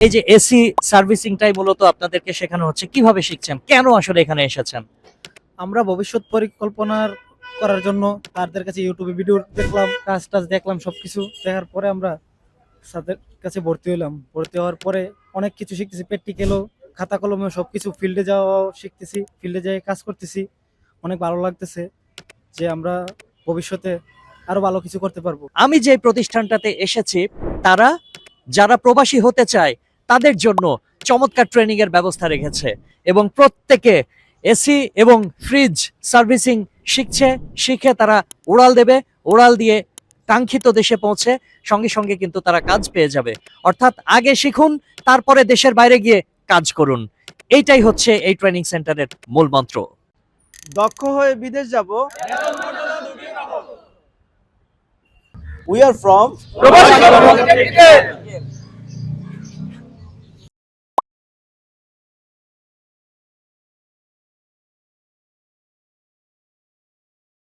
এই যে এসি সার্ভিসিংটাই মূলত আপনাদেরকে শেখানো হচ্ছে, কিভাবে শিখছেন, কেন আসলে এখানে এসেছেন? আমরা ভবিষ্যৎ পরিকল্পনার করার জন্য তাদের কাছে ইউটিউবে ভিডিও দেখলাম, কাজ টাজ দেখলাম, সবকিছু দেখার পরে আমরা তাদের কাছে ভর্তি হইলাম। ভর্তি হওয়ার পরে অনেক কিছু শিখতেছি, প্র্যাকটিক্যালও, খাতা কলমে সবকিছু, ফিল্ডে যাওয়াও শিখতেছি, ফিল্ডে যেয়ে কাজ করতেছি। অনেক ভালো লাগতেছে যে আমরা ভবিষ্যতে আরো ভালো কিছু করতে পারবো। আমি যে প্রতিষ্ঠানটাতে এসেছি, তারা যারা প্রবাসী হতে চায় তাদের জন্য চমৎকার ট্রেনিং এর ব্যবস্থা রেখেছে এবং প্রত্যেকে এসি এবং ফ্রিজ সার্ভিসিং শিখছে। শিখে তারা উড়াল দেবে, উড়াল দিয়ে কাঙ্ক্ষিত দেশে পৌঁছে সঙ্গে সঙ্গে কিন্তু তারা কাজ পেয়ে যাবে। অর্থাৎ আগে শিখুন, তারপরে দেশের বাইরে গিয়ে কাজ করুন। এইটাই হচ্ছে এই ট্রেনিং সেন্টারের মূল মন্ত্র। দক্ষ হয়ে বিদেশ যাব। We are from